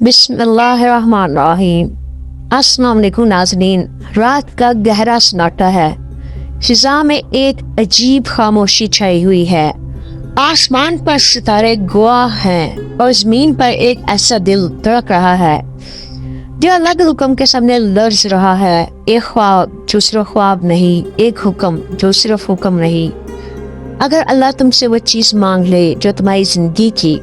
بسم اللہ الرحمن الرحیم۔ السلام علیکم ناظرین، رات کا گہرا سناٹا ہے، فضا میں ایک عجیب خاموشی چھائی ہوئی ہے۔ آسمان پر ستارے گواہ ہیں اور زمین پر ایک ایسا دل دھڑک رہا ہے جو اللہ کے حکم کے سامنے لرز رہا ہے۔ ایک خواب جو صرف خواب نہیں، ایک حکم جو صرف حکم نہیں۔ اگر اللہ تم سے وہ چیز مانگ لے جو تمہاری زندگی کی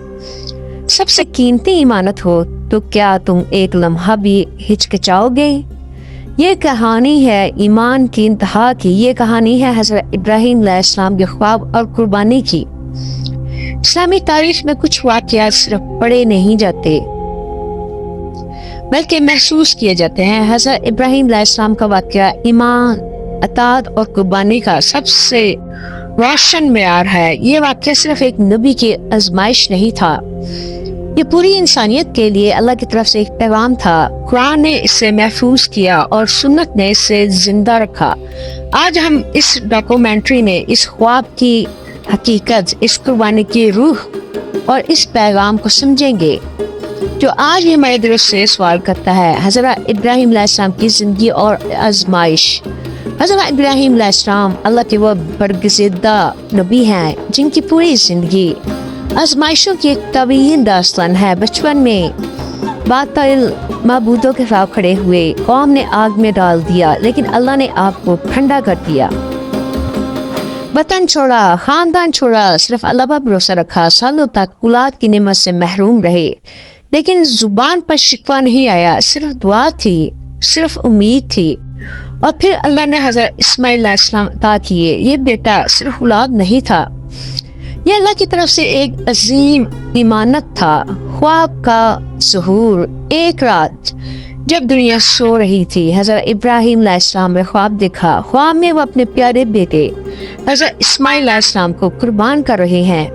سب سے قیمتی امانت ہو تو کیا تم ایک لمحہ بھی ہچکچاؤ گے؟ یہ کہانی ہے ایمان کی انتہا کی، یہ کہانی ہے حضرت ابراہیم علیہ السلام کے خواب اور قربانی کی۔ اسلامی تاریخ میں کچھ واقعات صرف پڑھے نہیں جاتے بلکہ محسوس کیے جاتے ہیں۔ حضرت ابراہیم علیہ السلام کا واقعہ ایمان، اطاعت اور قربانی کا سب سے روشن معیار ہے۔ یہ واقعہ صرف ایک نبی کی آزمائش نہیں تھا، یہ پوری انسانیت کے لیے اللہ کی طرف سے ایک پیغام تھا۔ قرآن نے اسے محفوظ کیا اور سنت نے اسے زندہ رکھا۔ آج ہم اس ڈاکومنٹری میں اس خواب کی حقیقت، اس قربانی کی روح اور اس پیغام کو سمجھیں گے جو آج ہمارے دل سے سوال کرتا ہے۔ حضرت ابراہیم علیہ السلام کی زندگی اور آزمائش۔ حضرت ابراہیم علیہ السلام اللہ کے وہ برگزیدہ نبی ہیں جن کی پوری زندگی آزمائشوں کی ایک طویل داستان ہے۔ بچپن میں باطل معبودوں کے خلاف کھڑے ہوئے، قوم نے آگ میں ڈال دیا لیکن اللہ نے آپ کو ٹھنڈا کر دیا۔ وطن چھوڑا، خاندان چھوڑا، صرف اللہ پر بھروسہ رکھا۔ سالوں تک اولاد کی نعمت سے محروم رہے لیکن زبان پر شکوہ نہیں آیا، صرف دعا تھی، صرف امید تھی۔ اور پھر اللہ نے حضرت اسماعیل علیہ السلام عطا کیے۔ یہ بیٹا صرف اولاد نہیں تھا، یہ اللہ کی طرف سے ایک عظیم امانت تھا۔ خواب کا ظہور۔ ایک رات جب دنیا سو رہی تھی، حضرت ابراہیم علیہ السلام نے خواب دیکھا۔ خواب میں وہ اپنے پیارے بیٹے حضرت اسماعیل علیہ السلام کو قربان کر رہے ہیں۔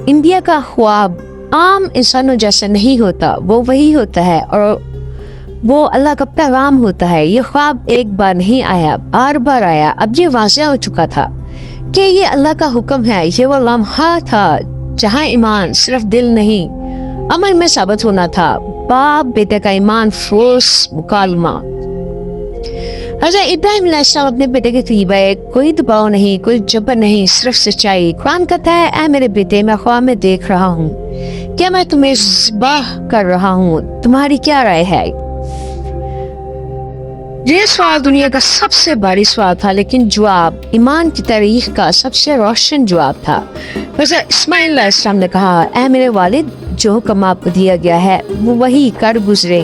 انبیاء کا خواب عام انسانوں جیسا نہیں ہوتا، وہ وہی ہوتا ہے اور وہ اللہ کا پیغام ہوتا ہے۔ یہ خواب ایک بار نہیں آیا، بار بار آیا۔ اب یہ واضح ہو چکا تھا کہ یہ اللہ کا حکم ہے۔ یہ وہ لمحہ تھا جہاں ایمان صرف دل نہیں، عمل میں ثابت ہونا تھا۔ باپ بیٹے کا ایمان فروز مکالمہ۔ حضرت ابراہیم علیہ السلام اپنے بیٹے کے قریب آئے، کوئی دباؤ نہیں، کوئی جبر نہیں، صرف سچائی۔ قرآن کہتا ہے، اے میرے بیٹے، میں خواب میں دیکھ رہا ہوں کیا میں تمہیں ذبح کر رہا ہوں، تمہاری کیا رائے ہے؟ یہ سوال دنیا کا سب سے بھاری سوال تھا لیکن جواب ایمان کی تاریخ کا سب سے روشن جواب تھا۔ حضرت اسماعیل علیہ السلام نے کہا، اے میرے والد، جو حکم آپ کو دیا گیا ہے وہ وہی کر گزرے،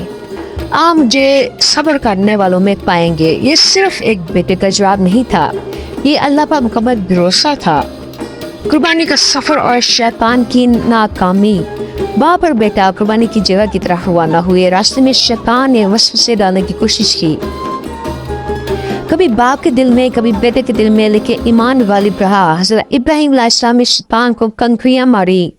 آپ مجھے صبر کرنے والوں میں پائیں گے۔ یہ صرف ایک بیٹے کا جواب نہیں تھا، یہ اللہ پر مکمل بھروسہ تھا۔ قربانی کا سفر اور شیطان کی ناکامی۔ باپ اور بیٹا قربانی کی جگہ کی طرف روانہ ہوئے۔ راستے میں شیطان نے وسوسے ڈالنے کی کوشش کی، کبھی باپ کے دل میں، کبھی بیٹے کے دل میں، لیکن ایمان غالب رہا۔ حضرت ابراہیم علیہ السلام نے شیطان کو کنکریاں ماری۔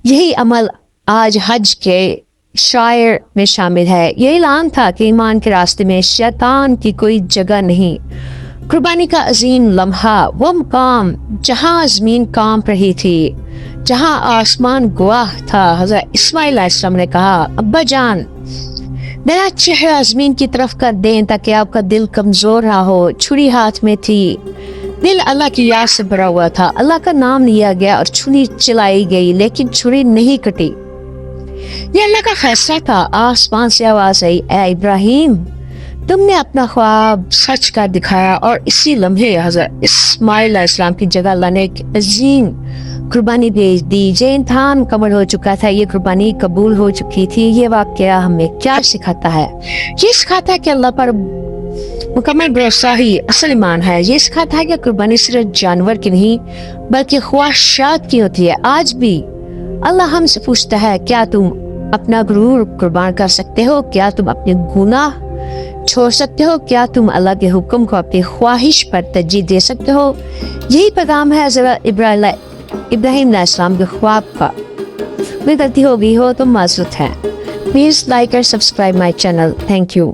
یہی عمل آج حج کے شاعر میں شامل ہے۔ یہ اعلان تھا کہ ایمان کے راستے میں شیطان کی کوئی جگہ نہیں۔ قربانی کا عظیم لمحہ، وہ مقام جہاں زمین کانپ رہی تھی، جہاں آسمان گواہ تھا۔ حضرت اسماعیل علیہ السلام نے کہا، ابا جان، میرا چہرہ زمین کی طرف کر دیں تاکہ آپ کا دل کمزور نہ ہو۔ چھری ہاتھ میں تھی، دل اللہ کی یاد سے بھرا ہوا تھا۔ اللہ کا نام لیا گیا اور چھری چلائی گئی لیکن چھری نہیں کٹی۔ یہ اللہ کا فیصلہ تھا۔ آسمان سے آواز آئی، اے ابراہیم، تم نے اپنا خواب سچ کر دکھایا۔ اور اسی لمحے حضرت اسماعیل علیہ السلام کی جگہ اللہ نے ایک عظیم قربانی بھیج دی۔ یہ امتحان مکمل ہو چکا تھا، یہ قربانی قبول ہو چکی تھی۔ یہ واقعہ ہمیں کیا سکھاتا ہے؟ یہ سکھاتا ہے کہ اللہ پر مکمل بھروسہ ہی اصل ایمان ہے۔ یہ سکھاتا ہے کہ قربانی صرف جانور کی نہیں بلکہ خواہشات کی ہوتی ہے۔ آج بھی اللہ ہم سے پوچھتا ہے، کیا تم اپنا غرور قربان کر سکتے ہو؟ کیا تم اپنے گناہ چھوڑ سکتے ہو؟ کیا تم اللہ کے حکم کو اپنی خواہش پر ترجیح دے سکتے ہو؟ یہی پیغام ہے حضرت ابراہیم علیہ السلام کے خواب کا۔ کوئی غلطی ہو گئی ہو تو معذرت ہے۔ پلیز لائک اور subscribe my channel. Thank you.